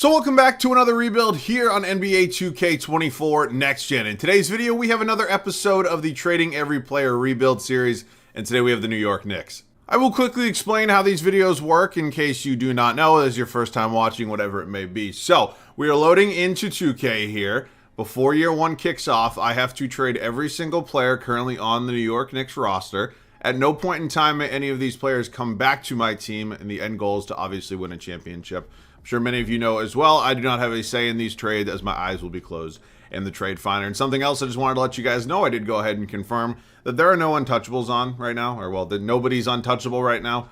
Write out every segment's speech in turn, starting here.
So welcome back to another rebuild here on NBA 2K24 Next Gen. In today's video, we have another episode of the Trading Every Player Rebuild series, and today we have the New York Knicks. I will quickly explain how these videos work in case you do not know, as your first time watching, whatever it may be. So, we are loading into 2K here. Before year one kicks off, I have to trade every single player currently on the New York Knicks roster. At no point in time may any of these players come back to my team, and the end goal is to obviously win a championship. I'm sure many of you know as well, I do not have a say in these trades as my eyes will be closed in the trade finder. And something else I just wanted to let you guys know, I did go ahead and confirm that there are no untouchables on right now, or well, that nobody's untouchable right now.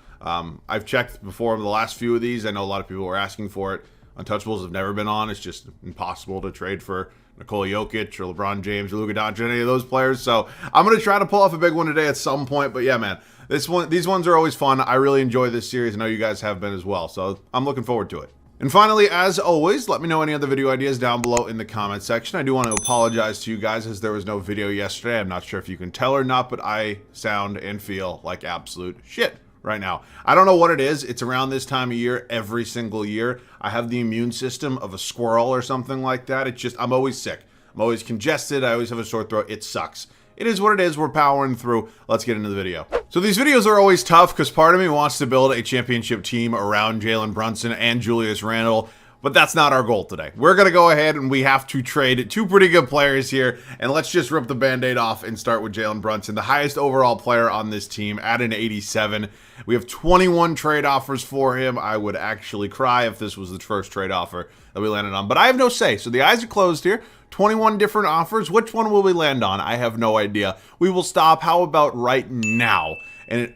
I've checked before the last few of these. I know a lot of people were asking for it. Untouchables have never been on. It's just impossible to trade for Nikola Jokic or LeBron James or Luka Doncic, any of those players. So I'm going to try to pull off a big one today at some point. But yeah, man, these ones are always fun. I really enjoy this series. I know you guys have been as well. So I'm looking forward to it. And finally, as always, let me know any other video ideas down below in the comment section. I do want to apologize to you guys as there was no video yesterday. I'm not sure if you can tell or not, but I sound and feel like absolute shit right now. I don't know what it is. It's around this time of year every single year. I have the immune system of a squirrel or something like that. It's just, I'm always sick. I'm always congested. I always have a sore throat. It sucks. It is what it is. We're powering through. Let's get into the video. So these videos are always tough because part of me wants to build a championship team around Jalen Brunson and Julius Randle, but that's not our goal today. We're going to go ahead and we have to trade two pretty good players here, and let's just rip the Band-Aid off and start with Jalen Brunson, the highest overall player on this team at an 87. We have 21 trade offers for him. I would actually cry if this was the first trade offer that we landed on, but I have no say. So the eyes are closed here. 21 different offers. Which one will we land on? I have no idea. We will stop. How about right now? And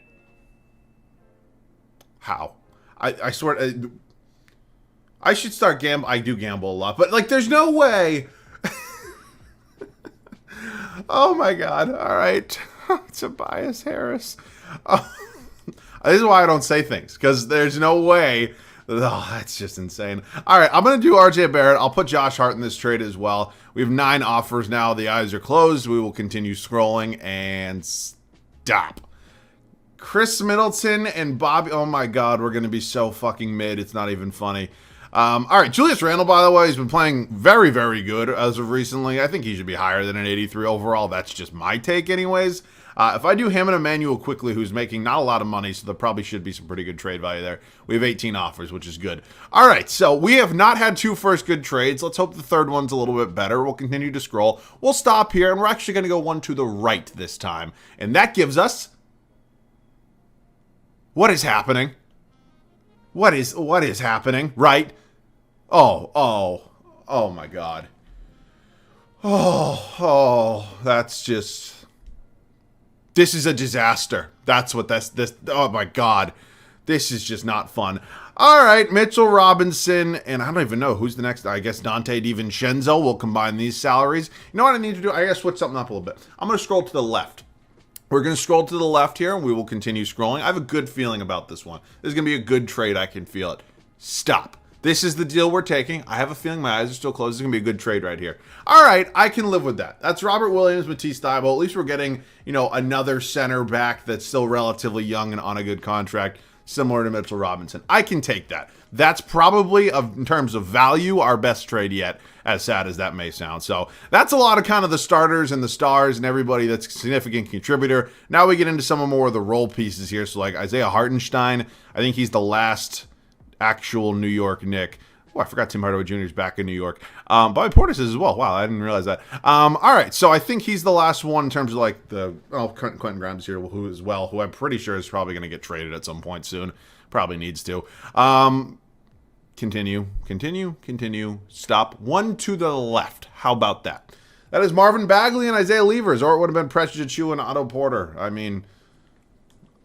how? I swear, I should start gamble. I do gamble a lot, but like, there's no way. Oh my God. All right. Tobias Harris. This is why I don't say things, because there's no way. Oh, that's just insane. All right, I'm going to do RJ Barrett. I'll put Josh Hart in this trade as well. We have 9 offers now. The eyes are closed. We will continue scrolling and stop. Chris Middleton and Bobby. Oh, my God. We're going to be so fucking mid. It's not even funny. All right, Julius Randle, by the way, he's been playing very, very good as of recently. I think he should be higher than an 83 overall. That's just my take anyways. If I do him and Emmanuel quickly, who's making not a lot of money, so there probably should be some pretty good trade value there. We have 18 offers, which is good. All right, so we have not had 2 first good trades. Let's hope the third one's a little bit better. We'll continue to scroll. We'll stop here, and we're actually going to go one to the right this time. And that gives us... What is happening? What is happening? Right? Oh my God. Oh, that's just... This is a disaster. That's what this. Oh my God. This is just not fun. All right, Mitchell Robinson, and I don't even know who's the next. I guess Dante DiVincenzo will combine these salaries. You know what I need to do? I gotta switch something up a little bit. I'm going to scroll to the left. We're going to scroll to the left here, and we will continue scrolling. I have a good feeling about this one. This is going to be a good trade. I can feel it. Stop. This is the deal we're taking. I have a feeling my eyes are still closed. It's going to be a good trade right here. All right, I can live with that. That's Robert Williams, Matisse Thybulle. At least we're getting, you know, another center back that's still relatively young and on a good contract, similar to Mitchell Robinson. I can take that. That's probably, in terms of value, our best trade yet, as sad as that may sound. So that's a lot of kind of the starters and the stars and everybody that's a significant contributor. Now we get into some more of the role pieces here. So like Isaiah Hartenstein, I think he's the last actual New York Knick. Oh, I forgot Tim Hardaway Jr. is back in New York. Bobby Portis is as well. Wow, I didn't realize that. All right, so I think he's the last one in terms of like the Quentin Grimes here, who I'm pretty sure is probably going to get traded at some point soon. Probably needs to. Continue. Stop. One to the left. How about that? That is Marvin Bagley and Isaiah Levers, or it would have been Precious Achiuwa and Otto Porter. I mean,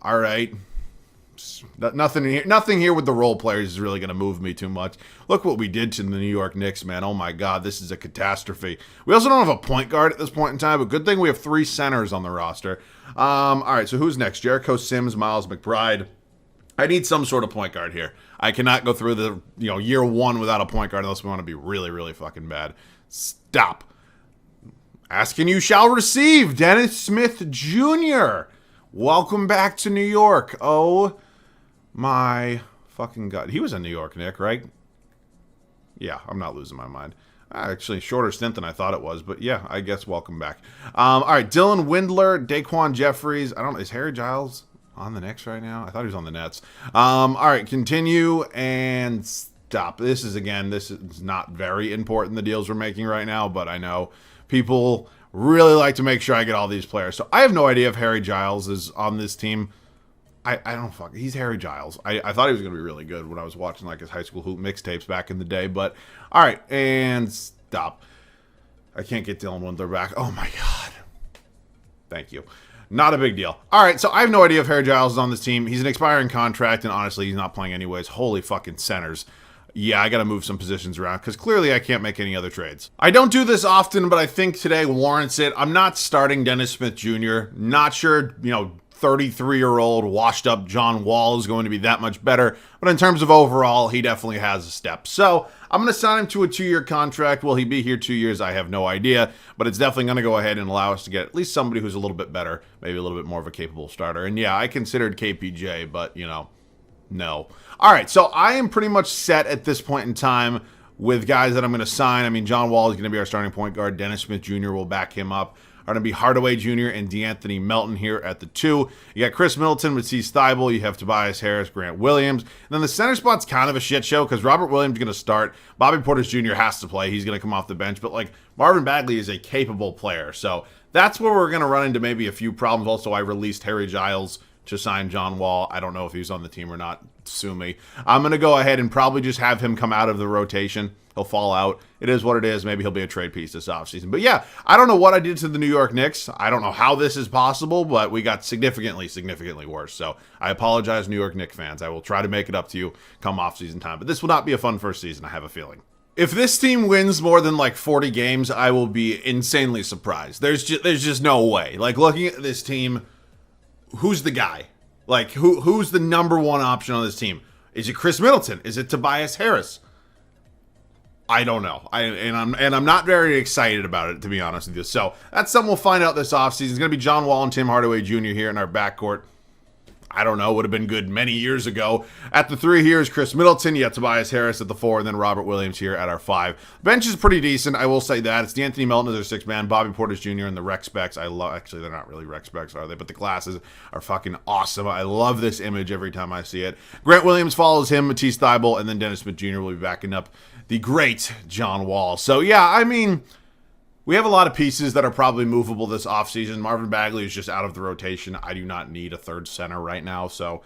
all right. Nothing here with the role players is really going to move me too much. Look what we did to the New York Knicks, man. Oh my God, this is a catastrophe. We also don't have a point guard at this point in time, but good thing we have 3 centers on the roster. All right, so who's next? Jericho Sims, Miles McBride. I need some sort of point guard here. I cannot go through the year one without a point guard unless we want to be really, really fucking bad. Stop. Ask and you shall receive. Dennis Smith Jr. Welcome back to New York. Oh my fucking God. He was a New York Knick, right? Yeah, I'm not losing my mind. Actually, shorter stint than I thought it was, but yeah, I guess welcome back. All right, Dylan Windler, Daquan Jeffries. I don't know, is Harry Giles on the Knicks right now? I thought he was on the Nets. All right, continue and stop. This is not very important, the deals we're making right now, but I know people really like to make sure I get all these players. So I have no idea if Harry Giles is on this team. I don't fuck. He's Harry Giles. I thought he was going to be really good when I was watching like his high school hoop mixtapes back in the day. But all right, and stop. I can't get Dylan Windler back. Oh my god. Thank you. Not a big deal. All right, so I have no idea if Harry Giles is on this team. He's an expiring contract, and honestly, he's not playing anyways. Holy fucking centers. Yeah, I got to move some positions around because clearly I can't make any other trades. I don't do this often, but I think today warrants it. I'm not starting Dennis Smith Jr. Not sure, 33-year-old washed up John Wall is going to be that much better. But in terms of overall, he definitely has a step. So I'm going to sign him to a 2-year contract. Will he be here 2 years? I have no idea. But it's definitely going to go ahead and allow us to get at least somebody who's a little bit better, maybe a little bit more of a capable starter. And yeah, I considered KPJ, but, no. All right, so I am pretty much set at this point in time with guys that I'm going to sign. I mean, John Wall is going to be our starting point guard. Dennis Smith Jr. will back him up. Are going to be Hardaway Jr. and DeAnthony Melton here at the 2. You got Chris Middleton, Matisse Thybulle. You have Tobias Harris, Grant Williams. And then the center spot's kind of a shit show because Robert Williams is going to start. Bobby Portis Jr. has to play. He's going to come off the bench. But, Marvin Bagley is a capable player. So that's where we're going to run into maybe a few problems. Also, I released Harry Giles to sign John Wall. I don't know if he's on the team or not. Sue me. I'm going to go ahead and probably just have him come out of the rotation. He'll fall out. It is what it is. Maybe he'll be a trade piece this offseason. But yeah, I don't know what I did to the New York Knicks. I don't know how this is possible, but we got significantly worse. So I apologize, New York Knicks fans. I will try to make it up to you come offseason time. But this will not be a fun first season, I have a feeling. If this team wins more than 40 games, I will be insanely surprised. There's just no way. Looking at this team, who's the guy? Who's the number one option on this team? Is it Chris Middleton? Is it Tobias Harris? I don't know. I'm not very excited about it, to be honest with you. So that's something we'll find out this offseason. It's going to be John Wall and Tim Hardaway Jr. here in our backcourt. I don't know. Would have been good many years ago. At the 3 here is Chris Middleton. You got Tobias Harris at the 4, and then Robert Williams here at our 5. Bench is pretty decent. I will say that. It's DeAnthony Melton as our 6th man. Bobby Portis Jr. and the rec specs. Actually, they're not really rec specs, are they? But the glasses are fucking awesome. I love this image every time I see it. Grant Williams follows him. Matisse Thybulle, and then Dennis Smith Jr. will be backing up the great John Wall. So, yeah, I mean, we have a lot of pieces that are probably movable this offseason. Marvin Bagley is just out of the rotation. I do not need a third center right now. So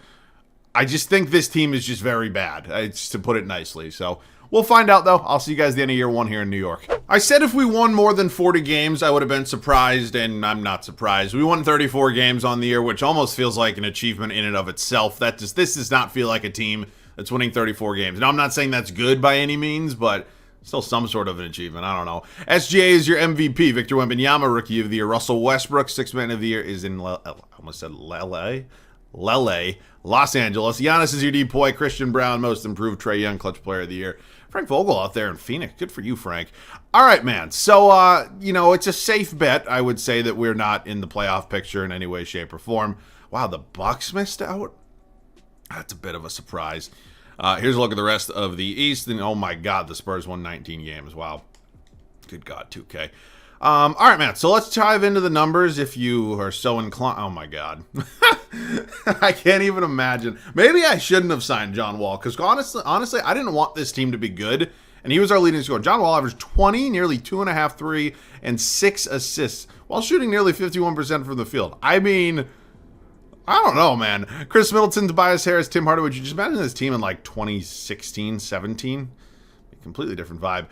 I just think this team is just very bad, to put it nicely. So we'll find out, though. I'll see you guys at the end of year 1 here in New York. I said if we won more than 40 games, I would have been surprised, and I'm not surprised. We won 34 games on the year, which almost feels like an achievement in and of itself. This does not feel like a team that's winning 34 games. Now, I'm not saying that's good by any means, but still some sort of an achievement. I don't know. SGA is your MVP. Victor Wembanyama, Rookie of the Year. Russell Westbrook, 6th Man of the Year, is in Los Angeles. Giannis is your DPOY. Christian Brown, Most Improved. Trae Young, Clutch Player of the Year. Frank Vogel out there in Phoenix. Good for you, Frank. All right, man. So, it's a safe bet, I would say, that we're not in the playoff picture in any way, shape, or form. Wow, the Bucks missed out? That's a bit of a surprise. Here's a look at the rest of the East. And oh my God, the Spurs won 19 games. Wow. Good God, 2K. All right, man. So let's dive into the numbers if you are so inclined. Oh my God. I can't even imagine. Maybe I shouldn't have signed John Wall because honestly, I didn't want this team to be good. And he was our leading scorer. John Wall averaged 20, nearly 2.5 3, and 6 assists while shooting nearly 51% from the field. I mean, I don't know, man. Chris Middleton, Tobias Harris, Tim Hardaway. Would you just imagine this team in 2016, 17? Completely different vibe.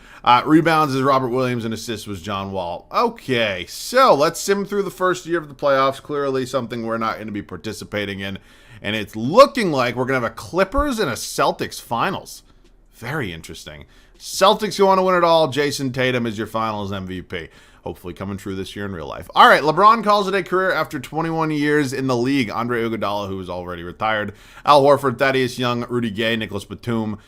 Rebounds is Robert Williams, and assists was John Wall. Okay, so let's sim through the first year of the playoffs. Clearly something we're not going to be participating in. And it's looking like we're going to have a Clippers and a Celtics finals. Very interesting. Celtics, you want to win it all. Jason Tatum is your finals MVP. Hopefully coming true this year in real life. All right, LeBron calls it a career after 21 years in the league. Andre Iguodala, who is already retired. Al Horford, Thaddeus Young, Rudy Gay, Nicholas Batum,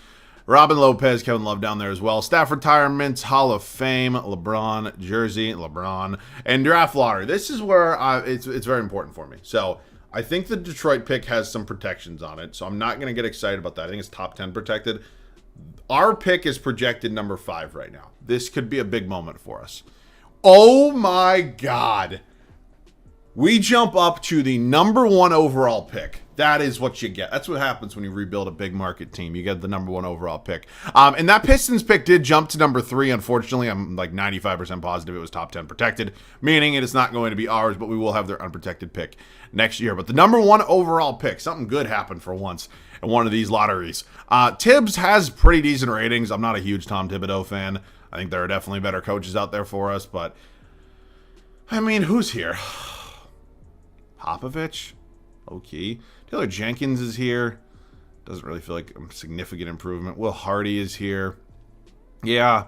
Robin Lopez, Kevin Love down there as well. Staff retirements, Hall of Fame, LeBron, jersey, LeBron, and draft lottery. This is where it's very important for me. So I think the Detroit pick has some protections on it, so I'm not going to get excited about that. I think it's top 10 protected. Our pick is projected number 5 right now. This could be a big moment for us. Oh my God. We jump up to the number 1 overall pick. That is what you get. That's what happens when you rebuild a big market team. You get the number 1 overall pick. And that Pistons pick did jump to number 3. Unfortunately, I'm like 95% positive it was top 10 protected, meaning it is not going to be ours, but we will have their unprotected pick next year. But the number 1 overall pick, something good happened for once in one of these lotteries. Tibbs has pretty decent ratings. I'm not a huge Tom Thibodeau fan. I think there are definitely better coaches out there for us, but I mean, who's here? Popovich? Okay. Taylor Jenkins is here. Doesn't really feel like a significant improvement. Will Hardy is here. Yeah,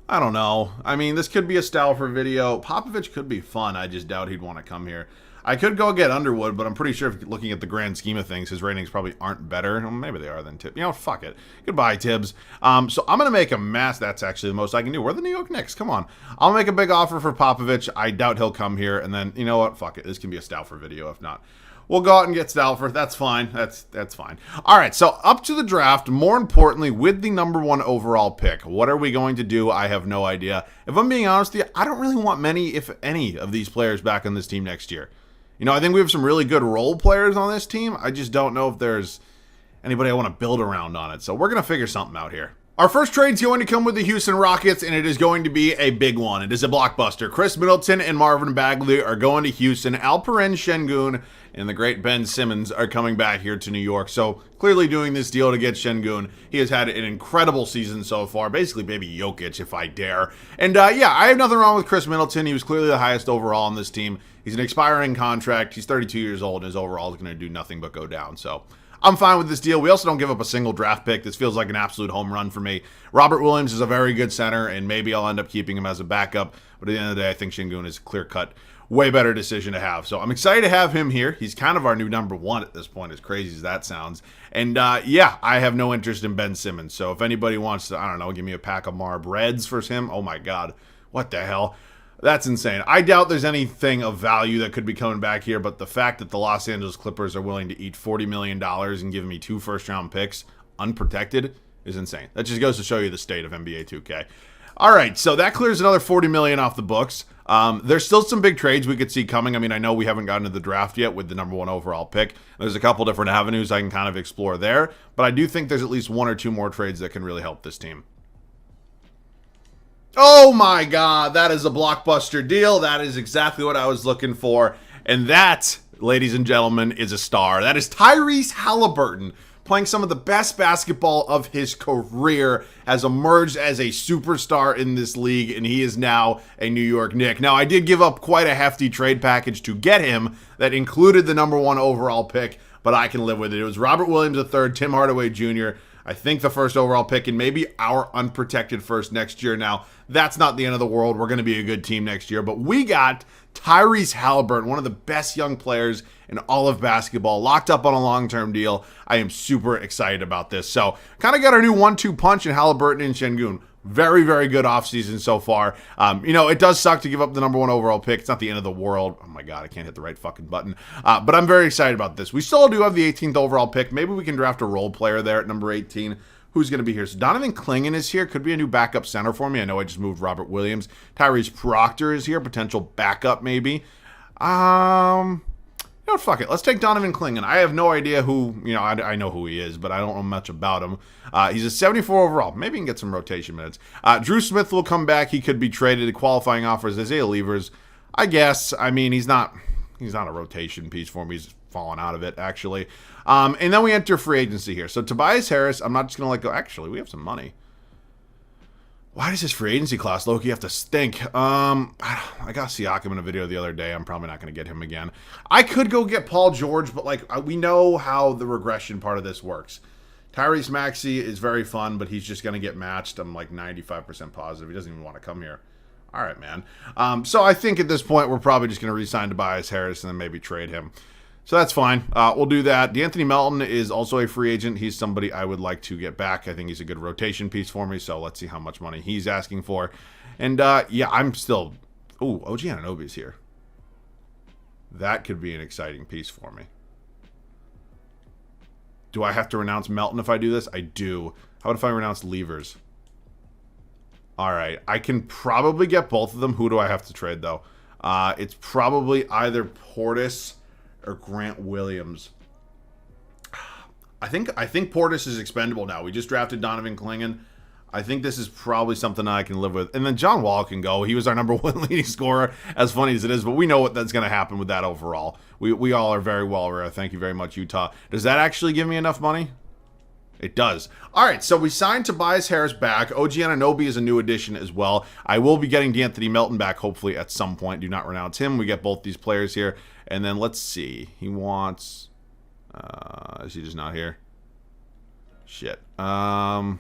I don't know. I mean, this could be a style for video. Popovich could be fun. I just doubt he'd want to come here. I could go get Underwood, but I'm pretty sure if looking at the grand scheme of things, his ratings probably aren't better. Well, maybe they are than Tibbs. You know, fuck it. Goodbye, Tibbs. So I'm going to make a mass. That's actually the most I can do. We're the New York Knicks. Come on. I'll make a big offer for Popovich. I doubt he'll come here. And then, you know what? Fuck it. This can be a style for video if not. We'll go out and get Stauffer. That's fine. That's fine. All right, so up to the draft. More importantly, with the number 1 overall pick, what are we going to do? I have no idea. If I'm being honest with you, I don't really want many, if any, of these players back on this team next year. You know, I think we have some really good role players on this team. I just don't know if there's anybody I want to build around on it. So we're going to figure something out here. Our first trade is going to come with the Houston Rockets, and it is going to be a big one. It is a blockbuster. Chris Middleton and Marvin Bagley are going to Houston. Alperen Şengün and the great Ben Simmons are coming back here to New York. So clearly doing this deal to get Şengün. He has had an incredible season so far. Basically, baby Jokic, if I dare. And yeah, I have nothing wrong with Chris Middleton. He was clearly the highest overall on this team. He's an expiring contract. He's 32 years old, and his overall is going to do nothing but go down. So I'm fine with this deal. We also don't give up a single draft pick. This feels like an absolute home run for me. Robert Williams is a very good center, and maybe I'll end up keeping him as a backup. But at the end of the day, I think Şengün is a clear-cut, way better decision to have. So I'm excited to have him here. He's kind of our new number 1 at this point, as crazy as that sounds. And yeah, I have no interest in Ben Simmons. So if anybody wants to, I don't know, give me a pack of Marb Reds for him, oh my God, what the hell? That's insane. I doubt there's anything of value that could be coming back here, but the fact that the Los Angeles Clippers are willing to eat $40 million and give me 2 first-round picks unprotected is insane. That just goes to show you the state of NBA 2K. All right, so that clears another $40 million off the books. There's still some big trades we could see coming. I mean, I know we haven't gotten to the draft yet with the number 1 overall pick. There's a couple different avenues I can kind of explore there, but I do think there's at least 1 or 2 more trades that can really help this team. Oh my God, that is a blockbuster deal. That is exactly what I was looking for. And that, ladies and gentlemen, is a star. That is Tyrese Halliburton, playing some of the best basketball of his career, has emerged as a superstar in this league, and he is now a New York Knick. Now, I did give up quite a hefty trade package to get him that included the number 1 overall pick, but I can live with it. It was Robert Williams III, Tim Hardaway Jr., I think the first overall pick, and maybe our unprotected first next year. Now, that's not the end of the world. We're going to be a good team next year. But we got Tyrese Halliburton, one of the best young players in all of basketball, locked up on a long-term deal. I am super excited about this. So, kind of got our new 1-2 punch in Halliburton and Şengün. Very, very good offseason so far. You know, it does suck to give up the number 1 overall pick. It's not the end of the world. Oh my God, I can't hit the right fucking button. But I'm very excited about this. We still do have the 18th overall pick. Maybe we can draft a role player there at number 18. Who's going to be here? So Donovan Clingan is here. Could be a new backup center for me. I know I just moved Robert Williams. Tyrese Proctor is here. Potential backup maybe. You know, fuck it. Let's take Donovan Clingan. I have no idea who, you know, I know who he is, but I don't know much about him. He's a 74 overall. Maybe he can get some rotation minutes. Drew Smith will come back. He could be traded. Qualifying offers. Isaiah Levers, I guess. I mean, he's not a rotation piece for me. He's fallen out of it, actually. And then we enter free agency here. So Tobias Harris, I'm not just going to let go. Actually, we have some money. Why does this free agency class, Loki, have to stink? I got Siakam in a video the other day. I'm probably not going to get him again. I could go get Paul George, but like we know how the regression part of this works. Tyrese Maxey is very fun, but he's just going to get matched. I'm like 95% positive. He doesn't even want to come here. All right, man. So I think at this point, we're probably just going to re-sign Tobias Harris and then maybe trade him. So that's fine. We'll do that. DeAnthony Melton is also a free agent. He's somebody I would like to get back. I think he's a good rotation piece for me, so let's see how much money he's asking for. And, yeah, I'm still... Ooh, OG Anunoby is here. That could be an exciting piece for me. Do I have to renounce Melton if I do this? I do. How about if I renounce Levers? All right. I can probably get both of them. Who do I have to trade, though? It's probably either Portis or Grant Williams. I think Portis is expendable now. We just drafted Donovan Clingan. I think this is probably something I can live with. And then John Wall can go. He was our #1 leading scorer, as funny as it is, but we know what that's going to happen with that overall. We all are very well aware. Thank you very much, Utah. Does that actually give me enough money? It does. All right, so we signed Tobias Harris back. OG Anunoby is a new addition as well. I will be getting D'Anthony Melton back hopefully at some point. Do not renounce him. We get both these players here. And then let's see. He wants... is he just not here? Shit. Am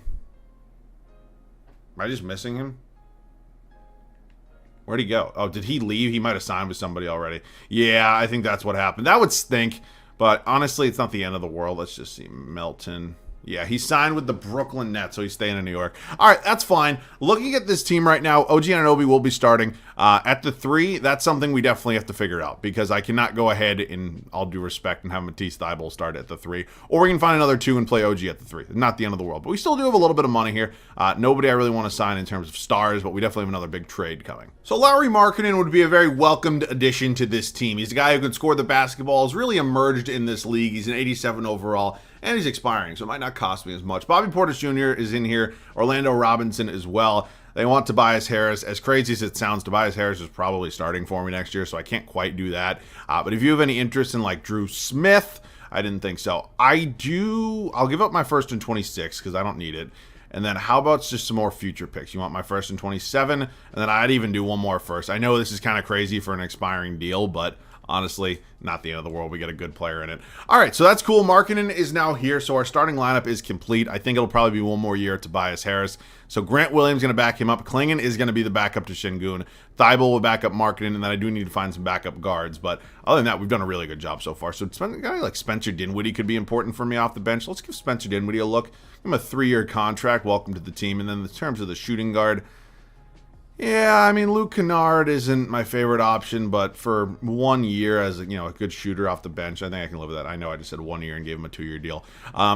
I just missing him? Where'd he go? Oh, did he leave? He might have signed with somebody already. Yeah, I think that's what happened. That would stink, but honestly, it's not the end of the world. Let's just see. Melton. Yeah, he signed with the Brooklyn Nets, so he's staying in New York. All right, that's fine. Looking at this team right now, OG Anunoby will be starting. At the 3, that's something we definitely have to figure out because I cannot go ahead, in all due respect, and have Matisse Thybulle start at the 3. Or we can find another 2 and play OG at the 3. Not the end of the world. But we still do have a little bit of money here. Nobody I really want to sign in terms of stars, but we definitely have another big trade coming. So Lauri Markkanen would be a very welcomed addition to this team. He's a guy who can score the basketball, has really emerged in this league. He's an 87 overall. And he's expiring, so it might not cost me as much. Bobby Portis Jr. is in here. Orlando Robinson as well. They want Tobias Harris. As crazy as it sounds, Tobias Harris is probably starting for me next year, so I can't quite do that. But if you have any interest in, like, Drew Smith, I didn't think so. I do. I'll give up my first in 26 because I don't need it. And then how about just some more future picks? You want my first in 27? And then I'd even do one more first. I know this is kind of crazy for an expiring deal, but... honestly, not the end of the world. We get a good player in it. All right, so that's cool. Markkanen is now here, so our starting lineup is complete. I think it'll probably be one more year at Tobias Harris. So Grant Williams is going to back him up. Clingan is going to be the backup to Şengün. Thybulle will back up Markkanen, and then I do need to find some backup guards. But other than that, we've done a really good job so far. So a guy like Spencer Dinwiddie could be important for me off the bench. Let's give Spencer Dinwiddie a look. Give him a 3-year contract. Welcome to the team. And then in terms of the shooting guard, yeah, I mean, Luke Kennard isn't my favorite option, but for 1 year as a good shooter off the bench, I think I can live with that. I know I just said 1 year and gave him a 2-year deal.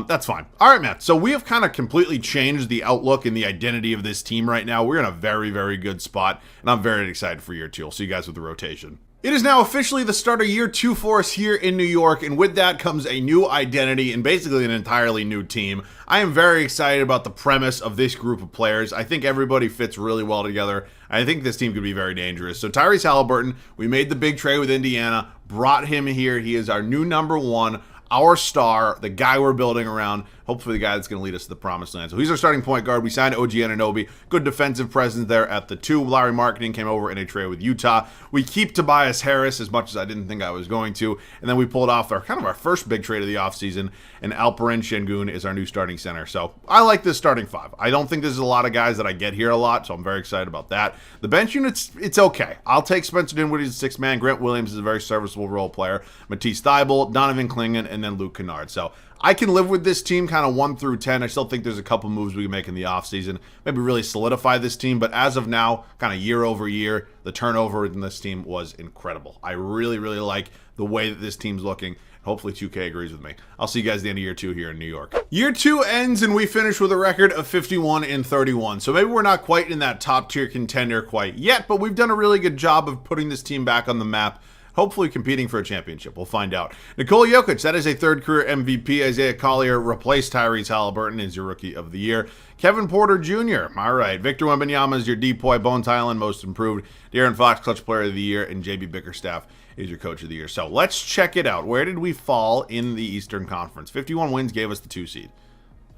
That's fine. All right, Matt. So we have kind of completely changed the outlook and the identity of this team right now. We're in a very, very good spot, and I'm very excited for year 2. I'll see you guys with the rotation. It is now officially the start of year 2 for us here in New York, and with that comes a new identity and basically an entirely new team. I am very excited about the premise of this group of players. I think everybody fits really well together. I think this team could be very dangerous. So Tyrese Haliburton, we made the big trade with Indiana, brought him here. He is our new #1, our star, the guy we're building around. Hopefully the guy that's going to lead us to the promised land. So he's our starting point guard. We signed OG Anunoby. Good defensive presence there at the 2. Lauri Markkanen came over in a trade with Utah. We keep Tobias Harris as much as I didn't think I was going to. And then we pulled off our first big trade of the offseason. And Alperen Şengün is our new starting center. So I like this starting 5. I don't think there's a lot of guys that I get here a lot, so I'm very excited about that. The bench units, it's okay. I'll take Spencer Dinwiddie as a 6-man. Grant Williams is a very serviceable role player. Matisse Thybulle, Donovan Clingan, and then Luke Kennard. So I can live with this team kind of 1 through 10. I still think there's a couple moves we can make in the offseason. Maybe really solidify this team. But as of now, kind of year over year, the turnover in this team was incredible. I really, really like the way that this team's looking. Hopefully 2K agrees with me. I'll see you guys at the end of year 2 here in New York. Year 2 ends and we finish with a record of 51-31. So maybe we're not quite in that top tier contender quite yet, but we've done a really good job of putting this team back on the map. Hopefully competing for a championship. We'll find out. Nikola Jokic, that is a 3rd career MVP. Isaiah Collier replaced Tyrese Haliburton as your Rookie of the Year. Kevin Porter Jr., all right. Victor Wembanyama is your Depoy Bones Highland Most Improved. De'Aaron Fox, Clutch Player of the Year. And JB Bickerstaff is your Coach of the Year. So let's check it out. Where did we fall in the Eastern Conference? 51 wins gave us the 2 seed.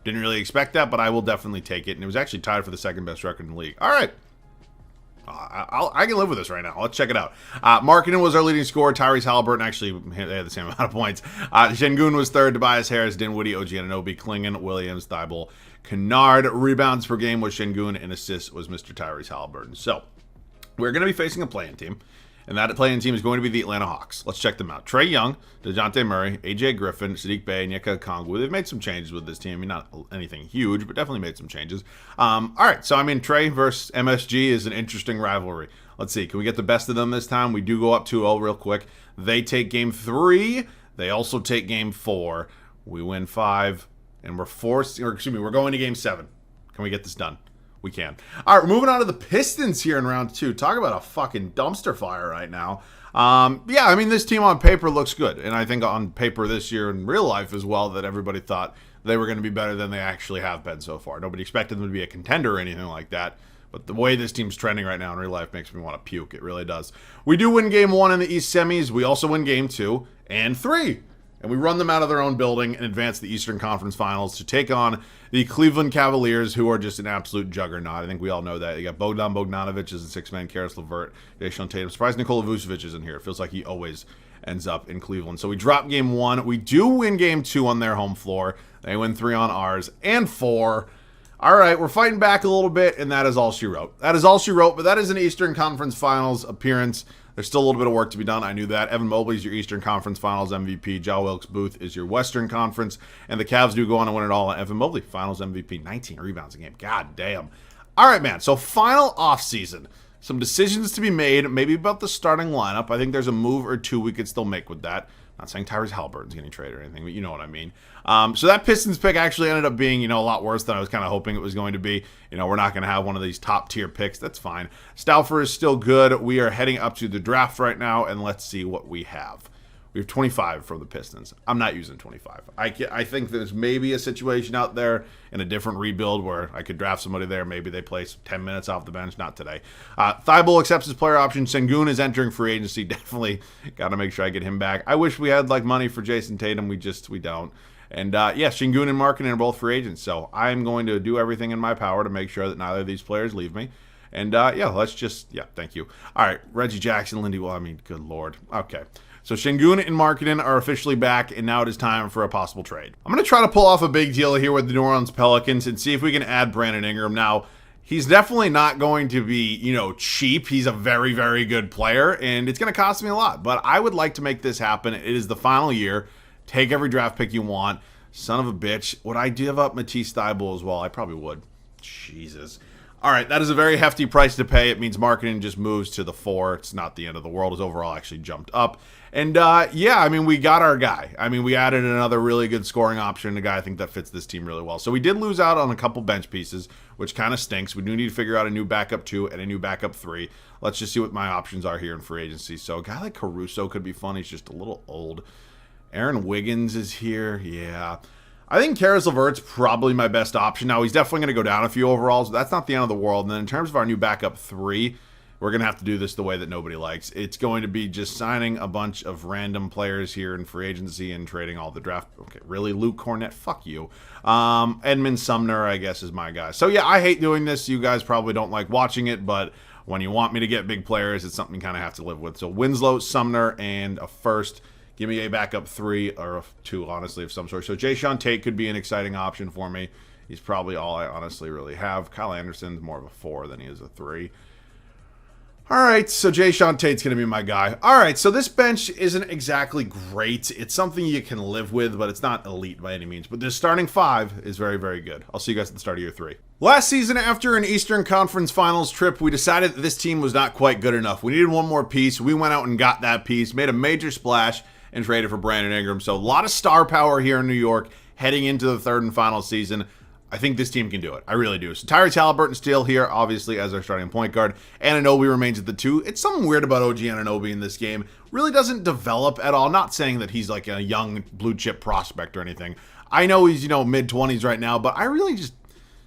Didn't really expect that, but I will definitely take it. And it was actually tied for the 2nd best record in the league. All right. I can live with this right now. Let's check it out. Markkanen was our leading scorer. Tyrese Haliburton actually had the same amount of points. Şengün was 3rd. Tobias Harris, Dinwiddie, OG Anunoby, Clingan, Williams, Thybulle, Kennard. Rebounds per game was Şengün, and assists was Mr. Tyrese Haliburton. So we're going to be facing a play-in team. And that playing team is going to be the Atlanta Hawks. Let's check them out. Trae Young, DeJounte Murray, AJ Griffin, Sadiq Bey, Onyeka Okongwu. They've made some changes with this team. I mean, not anything huge, but definitely made some changes. All right, so I mean, Trae versus MSG is an interesting rivalry. Let's see. Can we get the best of them this time? We do go up 2-0 real quick. They take game 3. They also take game 4. We win 5. and we're going to game 7. Can we get this done? We can. All right, we're moving on to the Pistons here in round 2. Talk about a fucking dumpster fire right now. Yeah, I mean, this team on paper looks good. And I think on paper this year in real life as well that everybody thought they were going to be better than they actually have been so far. Nobody expected them to be a contender or anything like that. But the way this team's trending right now in real life makes me want to puke. It really does. We do win game 1 in the East semis. We also win game 2 and 3. And we run them out of their own building and advance the Eastern Conference Finals to take on the Cleveland Cavaliers, who are just an absolute juggernaut. I think we all know that. You got Bogdan Bogdanovic as a 6-man, Karis LeVert, Jason Tatum. Surprised Nikola Vucevic isn't here. It feels like he always ends up in Cleveland. So we drop game 1. We do win game 2 on their home floor. They win 3 on ours and 4. All right, we're fighting back a little bit, and that is all she wrote. That is all she wrote, but that is an Eastern Conference Finals appearance. There's still a little bit of work to be done. I knew that. Evan Mobley's your Eastern Conference Finals MVP. Ja Wilkes-Booth is your Western Conference. And the Cavs do go on to win it all. Evan Mobley, Finals MVP, 19 rebounds a game. God damn. All right, man. So final offseason. Some decisions to be made, maybe about the starting lineup. I think there's a move or two we could still make with that. Not saying Tyrese Halliburton's getting traded or anything, but you know what I mean. So that Pistons pick actually ended up being, a lot worse than I was kind of hoping it was going to be. We're not going to have one of these top tier picks. That's fine. Stauffer is still good. We are heading up to the draft right now, and let's see what we have. We have 25 from the Pistons. I'm not using 25. I think there's maybe a situation out there in a different rebuild where I could draft somebody there. Maybe they play 10 minutes off the bench. Not today. Thibault accepts his player option. Sengun is entering free agency. Definitely got to make sure I get him back. I wish we had money for Jason Tatum. We don't. And Sengun and Markkanen are both free agents. So I'm going to do everything in my power to make sure that neither of these players leave me. And thank you. All right, Reggie Jackson, good Lord. Okay. So Sengun and Markkanen are officially back, and now it is time for a possible trade. I'm going to try to pull off a big deal here with the New Orleans Pelicans and see if we can add Brandon Ingram. Now, he's definitely not going to be, cheap. He's a very, very good player, and it's going to cost me a lot. But I would like to make this happen. It is the final year. Take every draft pick you want. Son of a bitch. Would I give up Matisse Thybulle as well? I probably would. Jesus. All right, that is a very hefty price to pay. It means Markkanen just moves to the 4. It's not the end of the world. His overall actually jumped up. And, we got our guy. We added another really good scoring option, a guy I think that fits this team really well. So we did lose out on a couple bench pieces, which kind of stinks. We do need to figure out a new backup 2 and a new backup 3. Let's just see what my options are here in free agency. So a guy like Caruso could be fun. He's just a little old. Aaron Wiggins is here. Yeah. I think Karis LeVert's probably my best option. Now, he's definitely going to go down a few overalls, but that's not the end of the world. And then in terms of our new backup 3, we're going to have to do this the way that nobody likes. It's going to be just signing a bunch of random players here in free agency and trading all the draft. Okay, really? Luke Cornett? Fuck you. Edmund Sumner, I guess, is my guy. So, yeah, I hate doing this. You guys probably don't like watching it, but when you want me to get big players, it's something you kind of have to live with. So, Winslow, Sumner, and a first. Give me a backup 3 or a 2, honestly, of some sort. So Jason Tate could be an exciting option for me. He's probably all I honestly really have. Kyle Anderson's more of a 4 than he is a 3. All right, so Jason Tate's going to be my guy. All right, so this bench isn't exactly great. It's something you can live with, but it's not elite by any means. But this starting 5 is very, very good. I'll see you guys at the start of year 3. Last season, after an Eastern Conference Finals trip, we decided that this team was not quite good enough. We needed one more piece. We went out and got that piece, made a major splash, and traded for Brandon Ingram. So a lot of star power here in New York heading into the third and final season. I think this team can do it. I really do. So Tyrese Halliburton's still here, obviously, as our starting point guard. Anunoby remains at the 2. It's something weird about OG Anunoby in this game. Really doesn't develop at all. Not saying that he's like a young blue chip prospect or anything. I know he's, mid-20s right now, but I really just...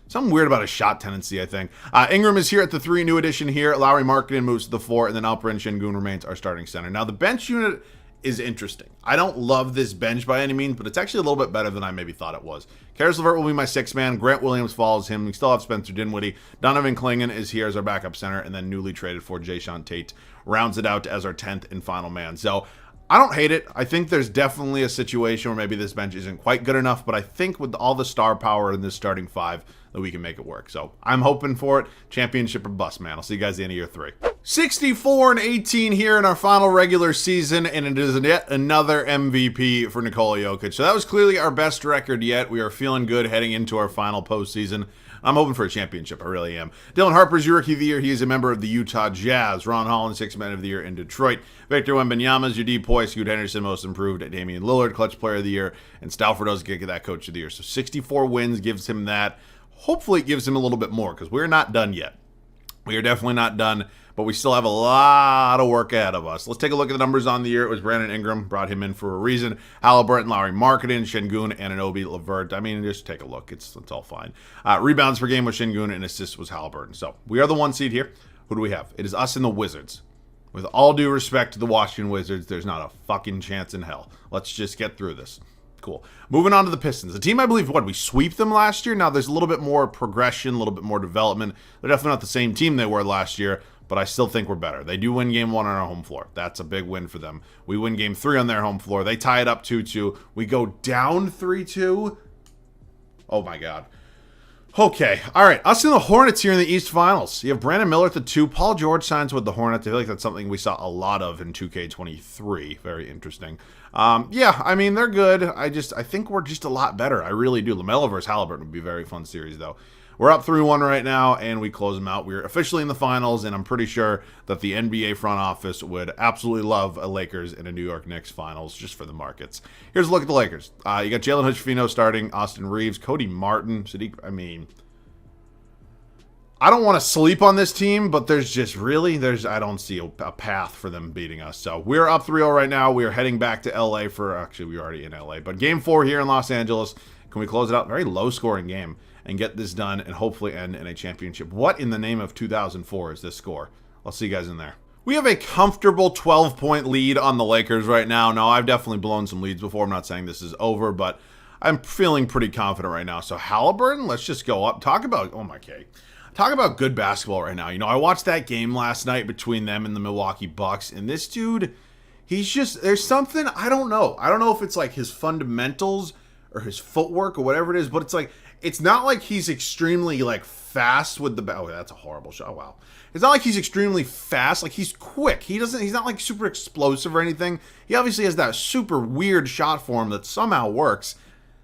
something weird about his shot tendency, I think. Ingram is here at the 3, new addition here. Lauri Markkanen moves to the 4, and then Alperen Sengun remains our starting center. Now, the bench unit is interesting. I don't love this bench by any means, but it's actually a little bit better than I maybe thought it was. Karis LeVert will be my 6th man. Grant Williams follows him. We still have Spencer Dinwiddie. Donovan Clingan is here as our backup center, and then newly traded for Jason Tate rounds it out as our 10th and final man. So I don't hate it. I think there's definitely a situation where maybe this bench isn't quite good enough, but I think with all the star power in this starting 5 that we can make it work. So I'm hoping for it. Championship or bust, man. I'll see you guys at the end of year 3. 64-18 here in our final regular season, and it is yet another MVP for Nikola Jokic. So that was clearly our best record yet. We are feeling good heading into our final postseason. I'm hoping for a championship. I really am. Dylan Harper's your Rookie of the Year. He is a member of the Utah Jazz. Ron Holland, Sixth Man of the Year in Detroit. Victor Wembanyama's your D-Boy. Scoot Henderson, Most Improved. Damian Lillard, Clutch Player of the Year. And Stafford Ozgick, that Coach of the Year. So 64 wins gives him that. Hopefully it gives him a little bit more because we're not done yet. We are definitely not done, but we still have a lot of work ahead of us. Let's take a look at the numbers on the year. It was Brandon Ingram, brought him in for a reason. Halliburton, Lowry Marketing, Şengün, Anunoby, LeVert. I mean, just take a look. It's all fine. Rebounds per game was Şengün, and assists was Halliburton. So we are the 1 seed here. Who do we have? It is us and the Wizards. With all due respect to the Washington Wizards, there's not a fucking chance in hell. Let's just get through this. Cool. Moving on to the Pistons. The team, I believe, we sweep them last year. Now, there's a little bit more progression, a little bit more development. They're definitely not the same team they were last year, but I still think we're better. They do win game 1 on our home floor. That's a big win for them. We win game 3 on their home floor. They tie it up 2-2. We go down 3-2. Oh, my God. Okay. All right. Us and the Hornets here in the East Finals. You have Brandon Miller at the 2. Paul George signs with the Hornets. I feel like that's something we saw a lot of in 2K23. Very interesting. Yeah, I mean, they're good. I think we're just a lot better. I really do. LaMelo versus Halliburton would be a very fun series, though. We're up 3-1 right now, and we close them out. We're officially in the finals, and I'm pretty sure that the NBA front office would absolutely love a Lakers and a New York Knicks finals just for the markets. Here's a look at the Lakers. You got Jalen Hood-Schifino starting, Austin Reeves, Cody Martin, Sadiq. I mean, I don't want to sleep on this team, but I don't see a path for them beating us. So we're up 3-0 right now. We are heading back to LA actually, we're already in LA, but game 4 here in Los Angeles. Can we close it out? Very low scoring game and get this done and hopefully end in a championship. What in the name of 2004 is this score? I'll see you guys in there. We have a comfortable 12-point lead on the Lakers right now. Now, I've definitely blown some leads before. I'm not saying this is over, but I'm feeling pretty confident right now. So Halliburton, let's just go up. Talk about good basketball right now. You know, I watched that game last night between them and the Milwaukee Bucks, and this dude, there's something, I don't know. I don't know if it's like his fundamentals or his footwork or whatever it is, but it's not like he's extremely like fast with the oh, that's a horrible shot. Wow. It's not like he's extremely fast, like he's quick. He's not like super explosive or anything. He obviously has that super weird shot form that somehow works.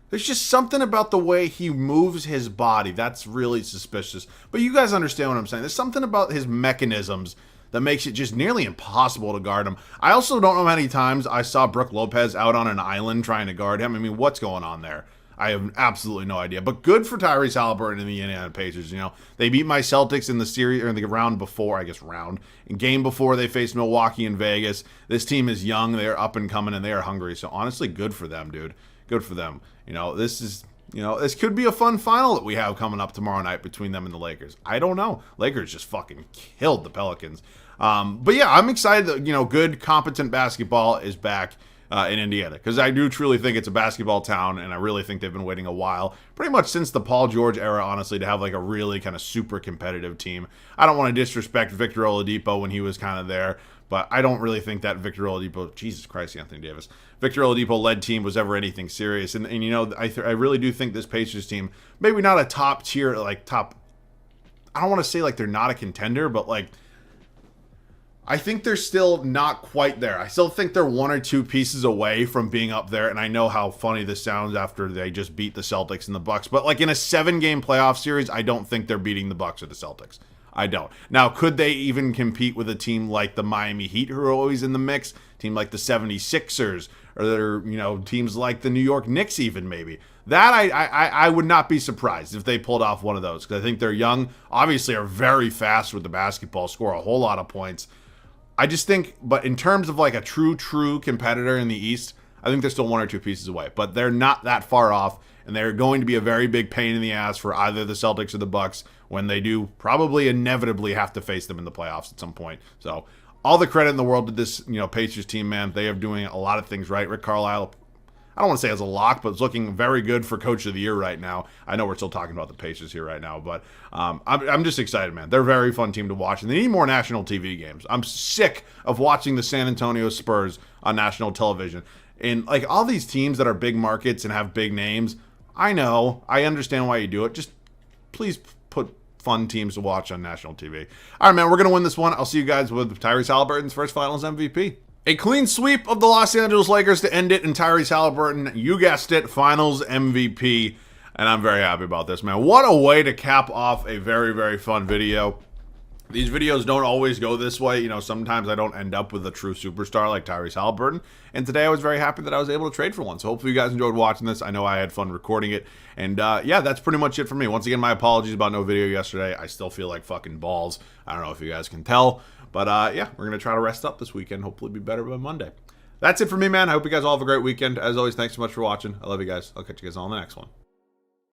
There's just something about the way he moves his body that's really suspicious. But you guys understand what I'm saying. There's something about his mechanisms that makes it just nearly impossible to guard him. I also don't know how many times I saw Brook Lopez out on an island trying to guard him. I mean, what's going on there? I have absolutely no idea. But good for Tyrese Halliburton and the Indiana Pacers. You know, they beat my Celtics in the series, or in the round before, in game before they faced Milwaukee and Vegas. This team is young, they're up and coming, and they are hungry. So honestly, good for them, dude. Good for them. You know, this could be a fun final that we have coming up tomorrow night between them and the Lakers. I don't know. Lakers just fucking killed the Pelicans. But yeah, I'm excited that, good, competent basketball is back in Indiana, because I do truly think it's a basketball town, and I really think they've been waiting a while, pretty much since the Paul George era, honestly, to have like a really kind of super competitive team. I don't want to disrespect Victor Oladipo when he was kind of there, but I don't really think that Victor Oladipo, Jesus Christ, Anthony Davis, Victor Oladipo-led team was ever anything serious. And I really do think this Pacers team, maybe not a top tier, I don't want to say like they're not a contender, but like, I think they're still not quite there. I still think they're 1 or 2 pieces away from being up there, and I know how funny this sounds after they just beat the Celtics and the Bucks, but like in a 7-game playoff series, I don't think they're beating the Bucks or the Celtics. I don't. Now, could they even compete with a team like the Miami Heat, who are always in the mix, a team like the 76ers, or teams like the New York Knicks even maybe? That I would not be surprised if they pulled off one of those, because I think they're young, obviously are very fast with the basketball, score a whole lot of points. I just think, but in terms of like a true competitor in the East, I think they're still 1 or 2 pieces away. But they're not that far off, and they're going to be a very big pain in the ass for either the Celtics or the Bucks when they do probably inevitably have to face them in the playoffs at some point. So all the credit in the world to this Pacers team, man. They are doing a lot of things right. Rick Carlisle, I don't want to say as a lock, but it's looking very good for Coach of the Year right now. I know we're still talking about the Pacers here right now, but I'm just excited, man. They're a very fun team to watch, and they need more national TV games. I'm sick of watching the San Antonio Spurs on national television. And like all these teams that are big markets and have big names, I know, I understand why you do it. Just please put fun teams to watch on national TV. All right, man, we're going to win this one. I'll see you guys with Tyrese Halliburton's first Finals MVP. A clean sweep of the Los Angeles Lakers to end it, and Tyrese Halliburton, you guessed it, Finals MVP. And I'm very happy about this, man. What a way to cap off a very, very fun video. These videos don't always go this way. You know, sometimes I don't end up with a true superstar like Tyrese Haliburton. And today I was very happy that I was able to trade for one. So hopefully you guys enjoyed watching this. I know I had fun recording it. And yeah, that's pretty much it for me. Once again, my apologies about no video yesterday. I still feel like fucking balls. I don't know if you guys can tell. But yeah, we're going to try to rest up this weekend. Hopefully be better by Monday. That's it for me, man. I hope you guys all have a great weekend. As always, thanks so much for watching. I love you guys. I'll catch you guys all in the next one.